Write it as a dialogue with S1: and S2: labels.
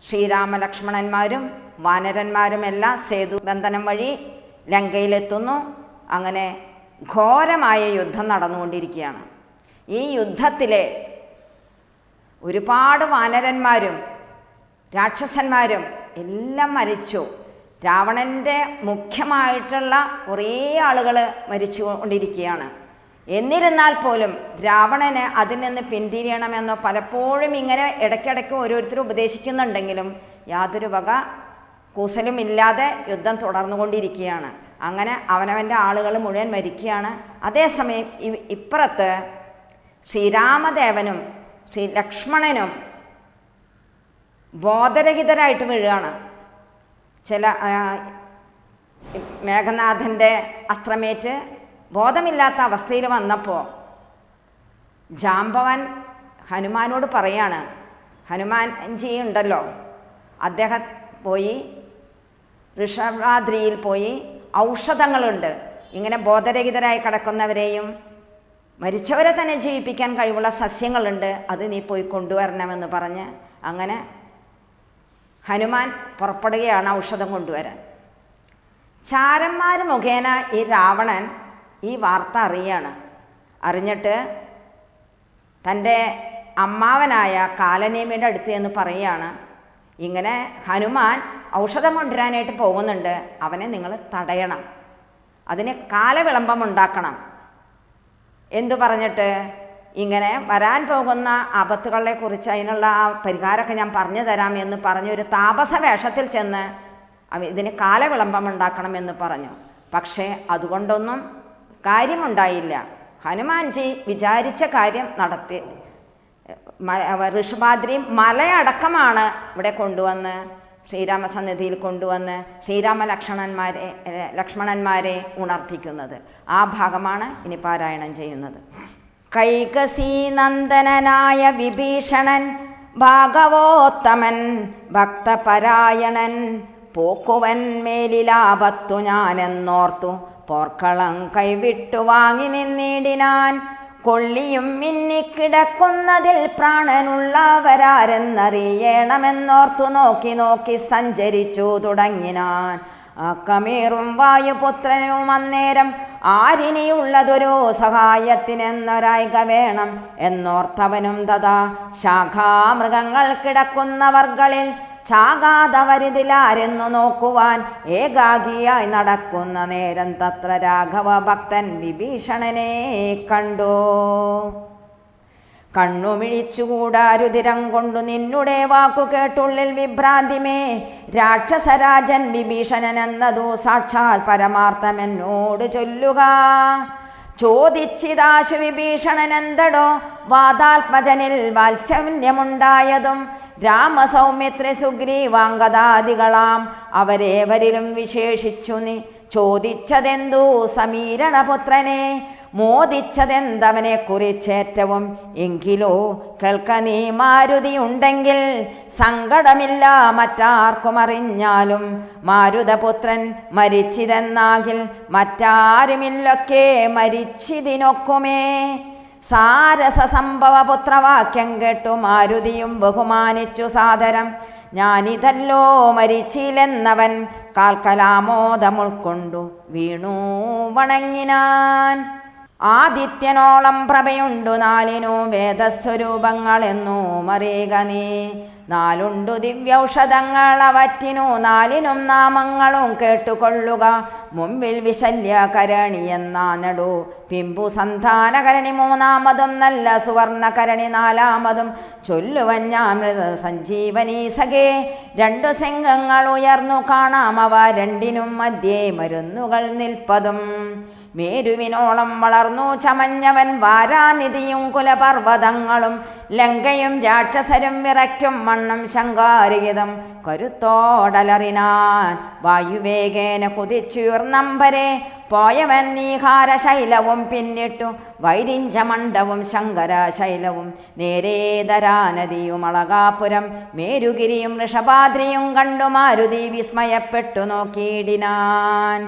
S1: ശ്രീരാമലക്ഷ്മണന്മാരും വാനരന്മാരുമെല്ലാം സേതുബന്ധനം വഴി ലങ്കയിലെത്തുന്നു. അങ്ങനെ ഘോരമായ യുദ്ധം നടന്നുകൊണ്ടിരിക്കുകയാണ്. ഈ യുദ്ധത്തിൽ ഒരുപാട് വാനരന്മാരും രാക്ഷസന്മാരും എല്ലാം മരിച്ചു. രാവണൻ്റെ മുഖ്യമായിട്ടുള്ള കുറേ ആളുകൾ മരിച്ചു കൊണ്ടിരിക്കുകയാണ്. എന്നിരുന്നാൽ പോലും രാവണന് അതിൽ നിന്ന് പിന്തിരിയണമെന്നോ പലപ്പോഴും ഇങ്ങനെ ഇടയ്ക്കിടയ്ക്ക് ഓരോരുത്തർ ഉപദേശിക്കുന്നുണ്ടെങ്കിലും യാതൊരു വക കൂസലുമില്ലാതെ യുദ്ധം തുടർന്നുകൊണ്ടിരിക്കുകയാണ്. അങ്ങനെ അവനവൻ്റെ ആളുകൾ മുഴുവൻ മരിക്കുകയാണ്. അതേസമയം ഇപ്പുറത്ത് ശ്രീരാമദേവനും ശ്രീ ലക്ഷ്മണനും ബോധരഹിതരായിട്ട് വീഴുകയാണ്. ചില മേഘനാഥൻ്റെ അസ്ത്രമേറ്റ് ബോധമില്ലാത്ത അവസ്ഥയിൽ വന്നപ്പോൾ ജാമ്പവൻ ഹനുമാനോട് പറയാണ്, ഹനുമാൻജി ഉണ്ടല്ലോ, അദ്ദേഹം പോയി ഋഷഭാദ്രിയിൽ പോയി ഔഷധങ്ങളുണ്ട്, ഇങ്ങനെ ബോധരഹിതരായി കിടക്കുന്നവരെയും മരിച്ചവരെ തന്നെ ജീവിപ്പിക്കാൻ കഴിവുള്ള സസ്യങ്ങളുണ്ട്, അത് നീ പോയി കൊണ്ടുവരണമെന്ന് പറഞ്ഞ് അങ്ങനെ ഹനുമാൻ പുറപ്പെടുകയാണ് ഔഷധം കൊണ്ടുവരാൻ. ചാരന്മാർ മുഖേന ഈ രാവണൻ ഈ വാർത്ത അറിഞ്ഞിട്ട് തൻ്റെ അമ്മാവനായ കാലനേമിയുടെ അടുത്ത് എന്ന് പറയുകയാണ്, ഇങ്ങനെ ഹനുമാൻ ഔഷധം കൊണ്ടുവരാനായിട്ട് പോകുന്നുണ്ട്, അവനെ നിങ്ങൾ തടയണം, അതിന് കാലവിളംബം ഉണ്ടാക്കണം എന്തു പറഞ്ഞിട്ട് ഇങ്ങനെ വരാൻ പോകുന്ന ആപത്തുകളെക്കുറിച്ച് അതിനുള്ള ആ പരിഹാരമൊക്കെ ഞാൻ പറഞ്ഞു തരാം എന്ന് പറഞ്ഞ് ഒരു താപസ വേഷത്തിൽ ചെന്ന് ഇതിന് കാലവിളംബം ഉണ്ടാക്കണമെന്ന് പറഞ്ഞു. പക്ഷേ അതുകൊണ്ടൊന്നും കാര്യമുണ്ടായില്ല. ഹനുമാൻജി വിചാരിച്ച കാര്യം നടത്തി. ഋഷഭാദ്രി മലയടക്കമാണ് ഇവിടെ കൊണ്ടുവന്ന് ശ്രീരാമസന്നിധിയിൽ കൊണ്ടുവന്ന് ലക്ഷ്മണന്മാരെ ഉണർത്തിക്കുന്നത്. ആ ഭാഗമാണ് ഇനി പാരായണം ചെയ്യുന്നത്. കൈകസി നന്ദനനായ വിഭീഷണൻ ഭാഗവോത്തമൻ ഭക്തപരായണൻ പോക്കുവൻ മേലിലാപത്തു ഞാനെന്നോർത്തു പോർക്കളം കൈവിട്ടു വാങ്ങി നിന്നിടിനാൻ. കൊള്ളിയും മിന്നിക്കിടക്കുന്നതിൽ പ്രാണനുള്ളവരാരെന്നറിയണമെന്നോർത്തു നോക്കി സഞ്ചരിച്ചു തുടങ്ങിനാൻ. അക്കമേറും വായുപുത്രനും അന്നേരം ആരിനിയുള്ളതൊരു സഹായത്തിനെന്നൊരായിക വേണം എന്നോർത്തവനും തഥാ ശാഖാമൃഗങ്ങൾ കിടക്കുന്നവർകളിൽ ശാഖാതവരിതിലാരെന്നു നോക്കുവാൻ ഏകാഗിയായി നടക്കുന്ന നേരം തത്ര രാഘവ ഭക്തൻ വിഭീഷണനെ കണ്ടു. കണ്ണുമിഴിച്ചുകൂടാ രുതിരം കൊണ്ടു നിന്നുടെ വാക്കു കേട്ടുള്ളിൽ വിഭ്രാന്തിമേ രാക്ഷസരാജൻ വിഭീഷണൻ എന്നതു സാക്ഷാൽ പരമാർത്ഥമെന്നോട് ചൊല്ലുക. ചോദിച്ചിതാശു വിഭീഷണൻ എന്തടോ വാതാത്മജനിൽ വാത്സല്യമുണ്ടായതും രാമസൗമിത്ര സുഗ്രീവാംഗദാദികളാം അവരേവരിലും വിശേഷിച്ചു നീ ചോദിച്ചതെന്തു സമീരണപുത്രനെ മോദിച്ചതെന്തവനെ കുറിച്ചേറ്റവും എങ്കിലോ കേൾക്ക നീ മാരുതിയുണ്ടെങ്കിൽ സങ്കടമില്ല മറ്റാർക്കും അറിഞ്ഞാലും മാരുതപുത്രൻ മരിച്ചിതെന്നാകിൽ മറ്റാരുമില്ലൊക്കെ മരിച്ചിതിനൊക്കുമേ. സാരസ സംഭവ പുത്രവാക്യം കേട്ടു മാരുതിയും ബഹുമാനിച്ചു സാദരം ഞാനിതല്ലോ മരിച്ചില്ലെന്നവൻ കാൽക്കലാമോദമുൾക്കൊണ്ടു വീണു വണങ്ങിനാൻ. ആദിത്യനോളം പ്രഭയുണ്ടു നാലിനു വേദസ്വരൂപങ്ങളെന്നു മറിയുക നീ. നാലുണ്ടു ദിവ്യൌഷധങ്ങൾ അവറ്റിനു നാലിനും നാമങ്ങളും കേട്ടുകൊള്ളുക. മുമ്പിൽ വിശല്യകരണി എന്നാനടു പിമ്പു സന്താനകരണി മൂന്നാമതും നല്ല സുവർണകരണി നാലാമതും ചൊല്ലുവൻ ഞാൻ മൃത സഞ്ജീവനീ സഖേ. രണ്ടു ശൃംഗങ്ങൾ ഉയർന്നു കാണാം അവ രണ്ടിനും മധ്യേ മരുന്നുകൾ നിൽപ്പതും. മേരുവിനോളം വളർന്നു ചമഞ്ഞവൻ വാരാനിധിയും കുലപർവ്വതങ്ങളും ലങ്കയും രാക്ഷസരും വിറയ്ക്കും മണ്ണും ശങ്കാരിതം കരുത്തോടലറിനാൻ. വായുവേഗേന കുതിച്ചുയർന്നമ്പരെ പോയവൻ നീഹാരശൈലവും പിന്നിട്ടു വൈരിഞ്ചമണ്ഡവും ശങ്കരശൈലവും നേരേതരാനദിയും അളകാപുരം മേരുഗിരിയും ഋഷഭാദ്രിയും കണ്ടു മാരുതി വിസ്മയപ്പെട്ടു നോക്കിയിടിനാൻ.